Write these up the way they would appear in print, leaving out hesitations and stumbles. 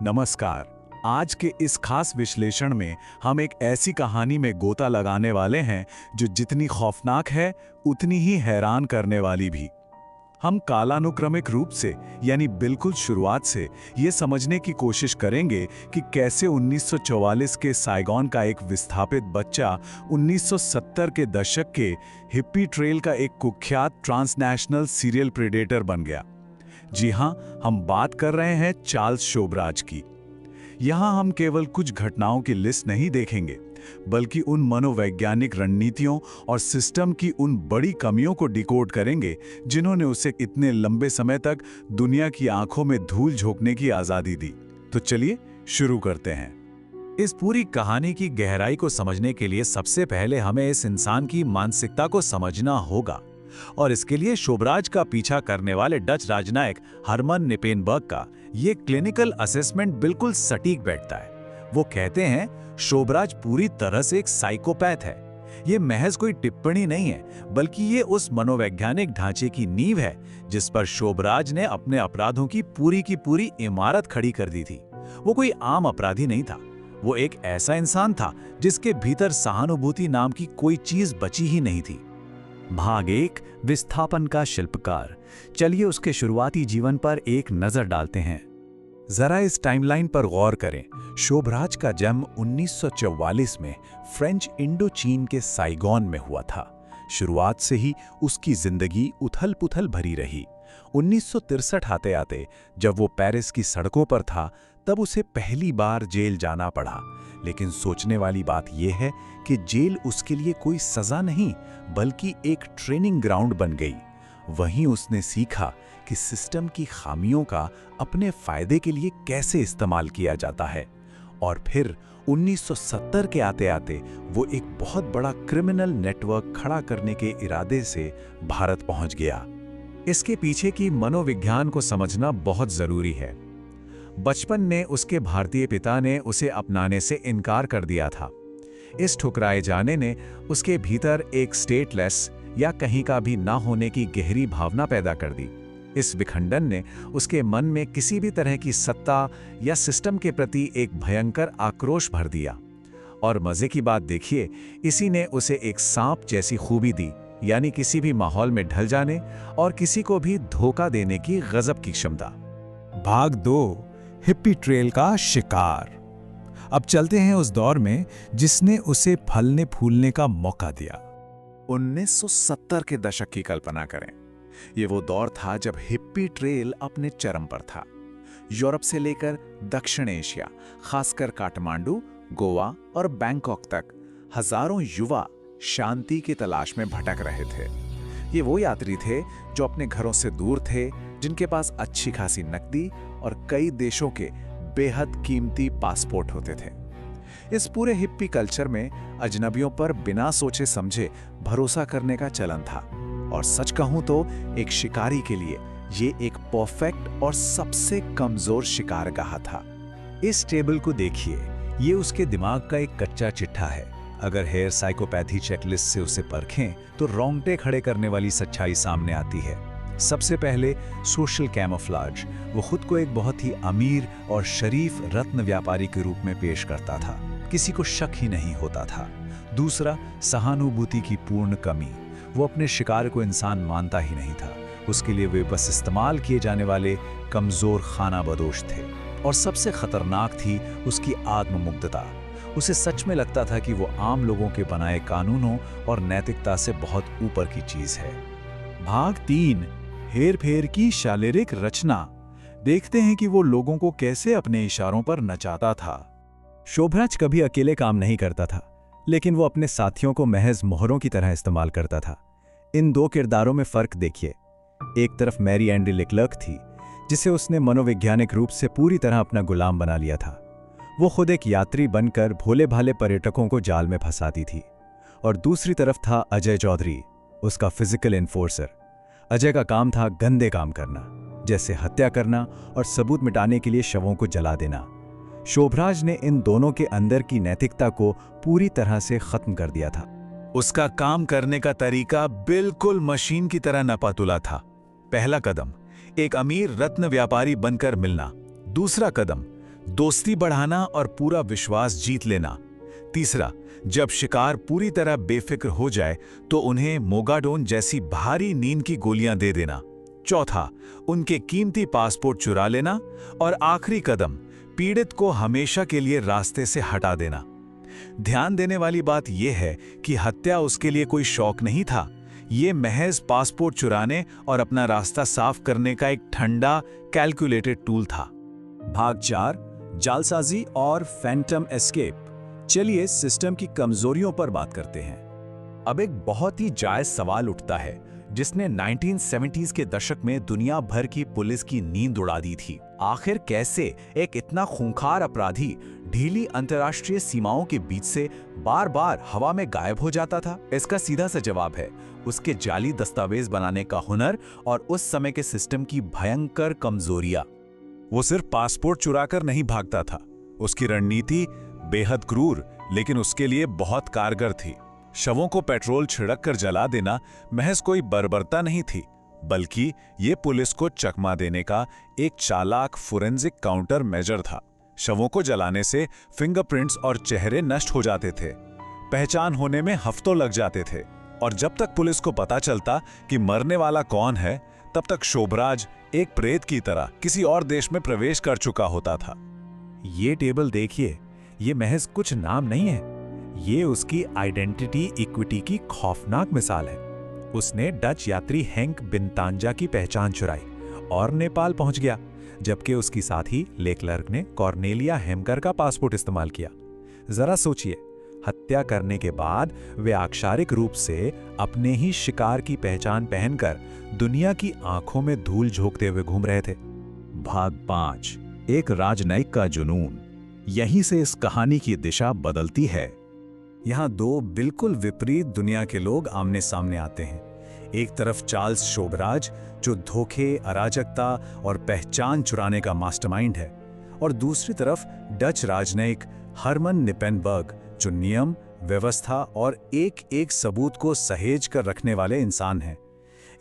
नमस्कार। आज के इस खास विश्लेषण में हम एक ऐसी कहानी में गोता लगाने वाले हैं जो जितनी खौफनाक है उतनी ही हैरान करने वाली भी। हम कालानुक्रमिक रूप से यानी बिल्कुल शुरुआत से ये समझने की कोशिश करेंगे कि कैसे 1944 के साइगोन का एक विस्थापित बच्चा 1970 के दशक के हिप्पी ट्रेल का एक कुख्यात ट्रांसनेशनल सीरियल प्रेडेटर बन गया। जी हां, हम बात कर रहे हैं चार्ल्स शोबराज की। यहां हम केवल कुछ घटनाओं की लिस्ट नहीं देखेंगे, बल्कि उन मनोवैज्ञानिक रणनीतियों और सिस्टम की उन बड़ी कमियों को डिकोड करेंगे जिन्होंने उसे इतने लंबे समय तक दुनिया की आंखों में धूल झोंकने की आजादी दी। तो चलिए शुरू करते हैं। इस पूरी कहानी की गहराई को समझने के लिए सबसे पहले हमें इस इंसान की मानसिकता को समझना होगा, और इसके लिए शोबराज का पीछा करने वाले डच राजनयिक हरमन निपेनबर्ग का ये क्लिनिकल असेसमेंट बिल्कुल सटीक बैठता है। वो कहते हैं शोबराज पूरी तरह से एक साइकोपैथ है। ये महज कोई टिप्पणी नहीं है, बल्कि ये उस मनोवैज्ञानिक ढांचे की नींव है जिस पर शोबराज ने अपने अपराधों की पूरी इमारत खड़ी कर दी थी। वो कोई आम अपराधी नहीं था, वो एक ऐसा इंसान था जिसके भीतर सहानुभूति नाम की कोई चीज बची ही नहीं थी। भाग 1, विस्थापन का शिल्पकार। चलिए उसके शुरुआती जीवन पर एक नजर डालते हैं। जरा इस टाइमलाइन पर गौर करें। शोबराज का जन्म 1944 में फ्रेंच इंडो चीन के साइगोन में हुआ था। शुरुआत से ही उसकी जिंदगी उथल-पुथल भरी रही। 1963 आते आते जब वो पेरिस की सड़कों पर था, तब उसे पहली बार जेल जाना पड़ा। लेकिन सोचने वाली बात यह है कि जेल उसके लिए कोई सजा नहीं, बल्कि एक ट्रेनिंग ग्राउंड बन गई। वहीं उसने सीखा कि सिस्टम की खामियों का अपने फायदे के लिए कैसे इस्तेमाल किया जाता है। और फिर 1970 के आते आते वो एक बहुत बड़ा क्रिमिनल नेटवर्क खड़ा करने के इरादे से भारत पहुंच गया। इसके पीछे की मनोविज्ञान को समझना बहुत जरूरी है। बचपन ने उसके भारतीय पिता ने उसे अपनाने से इनकार कर दिया था। इस ठुकराए जाने ने उसके भीतर एक स्टेटलेस या कहीं का भी ना होने की गहरी भावना पैदा कर दी। इस विखंडन ने उसके मन में किसी भी तरह की सत्ता या सिस्टम के प्रति एक भयंकर आक्रोश भर दिया। और मजे की बात देखिए, इसी ने उसे एक सांप जैसी खूबी दी, यानी किसी भी माहौल में ढल जाने और किसी को भी धोखा देने की गजब की क्षमता। भाग 2, हिप्पी ट्रेल का शिकार। अब चलते हैं उस दौर में जिसने उसे फलने फूलने का मौका दिया। 1970 के दशक की कल्पना करें। ये वो दौर था जब हिप्पी ट्रेल अपने चरम पर था। यूरोप से लेकर दक्षिण एशिया, खासकर काठमांडू, गोवा और बैंकॉक तक हजारों युवा शांति की तलाश में भटक रहे थे। ये वो यात्री थे जो अपने घरों से दूर थे, जिनके पास अच्छी खासी नकदी और कई देशों के बेहद कीमती पासपोर्ट होते थे। इस पूरे हिप्पी कल्चर में अजनबियों पर बिना सोचे समझे भरोसा करने का चलन था, और सच कहूं तो एक शिकारी के लिए ये एक परफेक्ट और सबसे कमजोर शिकारगाह था। इस टेबल को देखिए, ये उसके दिमाग का एक कच्चा चिट्ठा है। अगर हेयर साइकोपैथी चेकलिस्ट से उसे परखें तो रोंगटे खड़े करने वाली सच्चाई सामने आती है। सबसे पहले सोशल कैमोफ्लेज। वो खुद को एक बहुत ही अमीर और शरीफ रत्न व्यापारी के रूप में पेश करता था, किसी को शक ही नहीं होता था। दूसरा, सहानुभूति की पूर्ण कमी। वो अपने शिकार को इंसान मानता ही नहीं था, उसके लिए वे बस इस्तेमाल किए जाने वाले कमजोर खानाबदोश थे। और सबसे खतरनाक थी उसकी आत्ममुग्धता। उसे सच में लगता था कि वो आम लोगों के बनाए कानूनों और नैतिकता से बहुत ऊपर की चीज है। भाग 3, हेर फेर की शारीरिक रचना। देखते हैं कि वो लोगों को कैसे अपने इशारों पर नचाता था। शोबराज कभी अकेले काम नहीं करता था, लेकिन वो अपने साथियों को महज मोहरों की तरह इस्तेमाल करता था। इन दो किरदारों में फर्क देखिए। एक तरफ मैरी एंड्री लेक्लर्क थी, जिसे उसने मनोवैज्ञानिक रूप से पूरी तरह अपना गुलाम बना लिया था। वो खुद एक यात्री बनकर भोले भाले पर्यटकों को जाल में फंसाती थी। और दूसरी तरफ था अजय चौधरी, उसका फिजिकल एनफोर्सर। अजय का काम था गंदे काम करना, जैसे हत्या करना और सबूत मिटाने के लिए शवों को जला देना। शोबराज ने इन दोनों के अंदर की नैतिकता को पूरी तरह से खत्म कर दिया था। उसका काम करने का तरीका बिल्कुल मशीन की तरह नपातुला था। पहला कदम, एक अमीर रत्न व्यापारी बनकर मिलना। दूसरा कदम, दोस्ती बढ़ाना और पूरा विश्वास जीत लेना। तीसरा, जब शिकार पूरी तरह बेफिक्र हो जाए तो उन्हें मोगाडोन जैसी भारी नींद की गोलियां दे देना। चौथा, उनके कीमती पासपोर्ट चुरा लेना। और आखिरी कदम, पीड़ित को हमेशा के लिए रास्ते से हटा देना। ध्यान देने वाली बात यह है कि हत्या उसके लिए कोई शौक नहीं था। ये महज पासपोर्ट चुराने और अपना रास्ता साफ करने का एक ठंडा, कैलकुलेटेड टूल था। भाग 4, जालसाजी और फैंटम एस्केप। चलिए सिस्टम की कमजोरियों पर बात करते हैं। अब एक बहुत ही जायज सवाल उठता है जिसने 1970s के दशक में दुनिया भर की पुलिस की नींद उड़ा दी थी। आखिर कैसे एक इतना खूंखार अपराधी ढीली अंतर्राष्ट्रीय सीमाओं के बीच से बार बार हवा में गायब हो जाता था? इसका सीधा सा जवाब है उसके जाली दस्तावेज बनाने का हुनर और उस समय के सिस्टम की भयंकर कमजोरियां। वो सिर्फ पासपोर्ट चुराकर नहीं भागता था। उसकी रणनीति बेहद क्रूर लेकिन उसके लिए बहुत कारगर थी। शवों को पेट्रोल छिड़क कर जला देना महज कोई बर्बरता नहीं थी, बल्कि ये पुलिस को चकमा देने का एक चालाक फोरेंसिक काउंटर मेजर था। शवों को जलाने से फिंगरप्रिंट्स और चेहरे नष्ट हो जाते थे, पहचान होने में हफ्तों लग जाते थे, और जब तक पुलिस को पता चलता कि मरने वाला कौन है, तब तक शोभराज एक प्रेत की तरह किसी और देश में प्रवेश कर चुका होता था। ये टेबल देखिए, ये महज कुछ नाम नहीं है, ये उसकी आइडेंटिटी इक्विटी की खौफनाक मिसाल है। उसने डच यात्री हैंक बिनतांजा की पहचान चुराई और नेपाल पहुंच गया, जबकि उसकी साथी लेक्लर्क ने कॉर्नेलिया हेमकर का पासपोर्ट इस्तेमाल किया। जरा सोचिए, हत्या करने के बाद वे औपचारिक रूप से अपने ही शिकार की पहचान पहनकर दुनिया की आंखों में धूल झोंकते हुए घूम रहे थे। भाग 5, एक राजनयिक का जुनून। यहीं से इस कहानी की दिशा बदलती है। यहाँ दो बिल्कुल विपरीत दुनिया के लोग आमने सामने आते हैं। एक तरफ चार्ल्स शोभराज, जो धोखे, अराजकता और पहचान चुराने का मास्टरमाइंड है, और दूसरी तरफ डच राजनयिक हरमन निपेनबर्ग, जो नियम, व्यवस्था और एक-एक सबूत को सहेज कर रखने वाले इंसान हैं।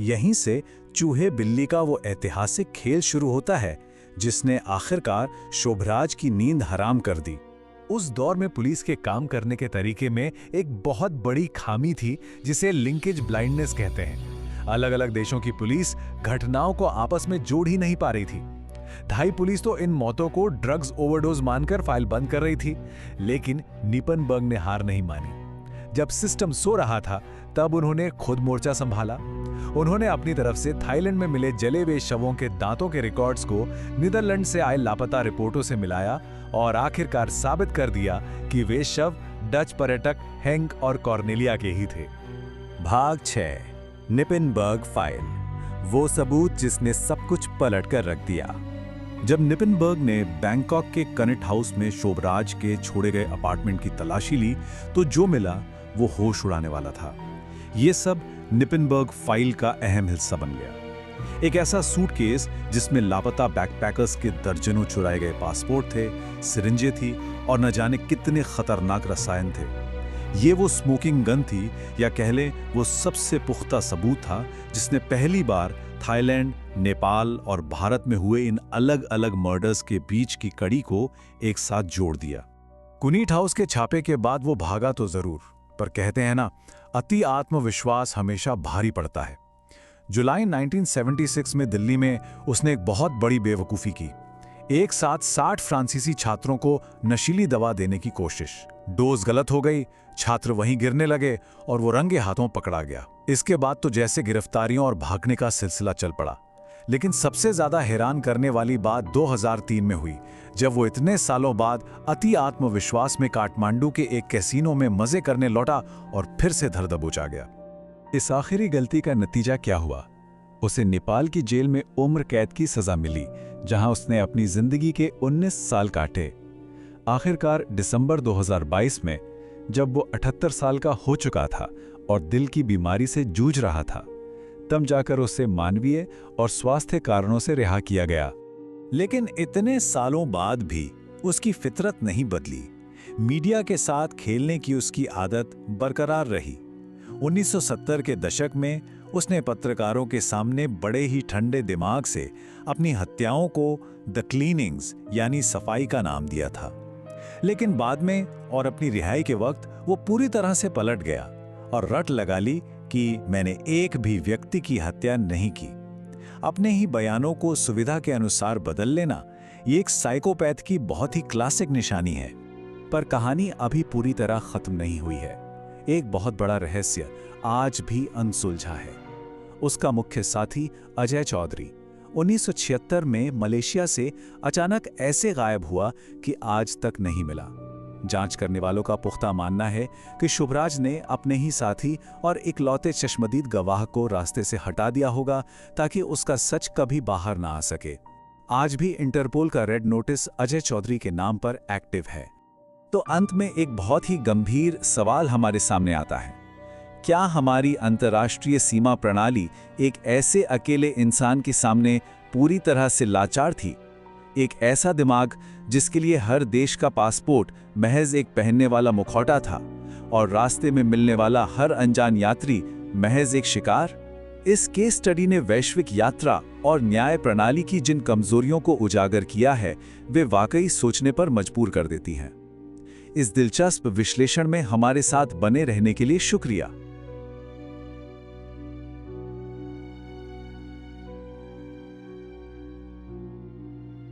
यहीं से चूहे बिल्ली का वो ऐतिहासिक खेल शुरू होता है जिसने आखिरकार शोभराज की नींद हराम कर दी। उस दौर में पुलिस के काम करने के तरीके में एक बहुत बड़ी खामी थी जिसे लिंकेज ब्लाइंडनेस कहते हैं। अलग अलग देशों की पुलिस घटनाओं को आपस में जोड़ ही नहीं पा रही थी। थाई पुलिस तो इन मौतों को ड्रग्स ओवरडोज मानकर फाइल बंद कर रही थी, लेकिन निपनबर्ग ने हार नहीं मानी। जब सिस्टम सो रहा था तब उन्होंने खुद मोर्चा संभाला। उन्होंने अपनी तरफ से थाईलैंड में मिले जले हुए शवों के दांतों के रिकॉर्ड्स को नीदरलैंड से आए लापता रिपोर्टों से मिलाया और आखिरकार साबित कर दिया कि वे शव डच पर्यटक हैंक और कॉर्नेलिया के ही थे। भाग 6, निपेनबर्ग फाइल, वो सबूत जिसने सब कुछ पलट कर रख दिया। जब निपेनबर्ग ने बैंकॉक के कनेट हाउस में शोभराज के छोड़े गए अपार्टमेंट की तलाशी ली तो जो मिला वो होश उड़ाने वाला था। ये सब निपेनबर्ग फाइल का अहम हिस्सा बन गया। एक ऐसा सूटकेस जिसमें लापता बैकपैकर्स के दर्जनों चुराए गए पासपोर्ट थे, सिरिंजें थी और न जाने कितने खतरनाक रसायन थे। ये वो स्मोकिंग गन थी, या कह लें वो सबसे पुख्ता सबूत था जिसने पहली बार थाईलैंड, नेपाल और भारत में हुए इन अलग अलग मर्डर्स के बीच की कड़ी को एक साथ जोड़ दिया। कुनीट हाउस के छापे के बाद वो भागा तो जरूर, पर कहते हैं ना, अति आत्मविश्वास हमेशा भारी पड़ता है। जुलाई 1976 में दिल्ली में उसने एक बहुत बड़ी बेवकूफ़ी की। एक साथ 60 फ्रांसीसी छात्रों को नशीली दवा देने की कोशिश। डोज गलत हो गई, छात्र वहीं गिरने लगे और वो रंगे हाथों पकड़ा गया। इसके बाद तो जैसे गिरफ्तारियों और भागने का सिलसिला चल पड़ा। लेकिन सबसे ज्यादा हैरान करने वाली बात 2003 में हुई, जब वो इतने सालों बाद अति आत्मविश्वास में काठमांडू के एक कैसीनो में मजे करने लौटा और फिर से धर दबोचा गया। इस आखिरी गलती का नतीजा क्या हुआ? उसे नेपाल की जेल में उम्र कैद की सजा मिली, जहां उसने अपनी जिंदगी के 19 साल काटे। आखिरकार दिसंबर 2022 में, जब वो 78 साल का हो चुका था और दिल की बीमारी से जूझ रहा था, तब जाकर उसे मानवीय और स्वास्थ्य कारणों से रिहा किया गया। लेकिन इतने सालों बाद भी उसकी फितरत नहीं बदली। मीडिया के साथ खेलने की उसकी आदत बरकरार रही। 1970 के दशक में उसने पत्रकारों के सामने बड़े ही ठंडे दिमाग से अपनी हत्याओं को द क्लीनिंग्स यानी सफाई का नाम दिया था। लेकिन बाद में और अपनी रिहाई के वक्त वो पूरी तरह से पलट गया और रट लगा ली कि मैंने एक भी व्यक्ति की हत्या नहीं की। अपने ही बयानों को सुविधा के अनुसार बदल लेना ये एक साइकोपैथ की बहुत ही क्लासिक निशानी है। पर कहानी अभी पूरी तरह खत्म नहीं हुई है। एक बहुत बड़ा रहस्य आज भी अनसुलझा है। उसका मुख्य साथी अजय चौधरी 1976 में मलेशिया से अचानक ऐसे गायब हुआ कि आज तक नहीं मिला। जांच करने वालों का पुख्ता मानना है कि शुभराज ने अपने ही साथी और इकलौते चश्मदीद गवाह को रास्ते से हटा दिया होगा ताकि उसका सच कभी बाहर ना आ सके। आज भी इंटरपोल का रेड नोटिस अजय चौधरी के नाम पर एक्टिव है। तो अंत में एक बहुत ही गंभीर सवाल हमारे सामने आता है। क्या हमारी अंतर्राष्ट्रीय सीमा प्रणाली एक ऐसे अकेले इंसान के सामने पूरी तरह से लाचार थी? एक ऐसा दिमाग जिसके लिए हर देश का पासपोर्ट महज एक पहनने वाला मुखौटा था और रास्ते में मिलने वाला हर अनजान यात्री महज एक शिकार? इस केस स्टडी ने वैश्विक यात्रा और न्याय प्रणाली की जिन कमजोरियों को उजागर किया है, वे वाकई सोचने पर मजबूर कर देती हैं। इस दिलचस्प विश्लेषण में हमारे साथ बने रहने के लिए शुक्रिया।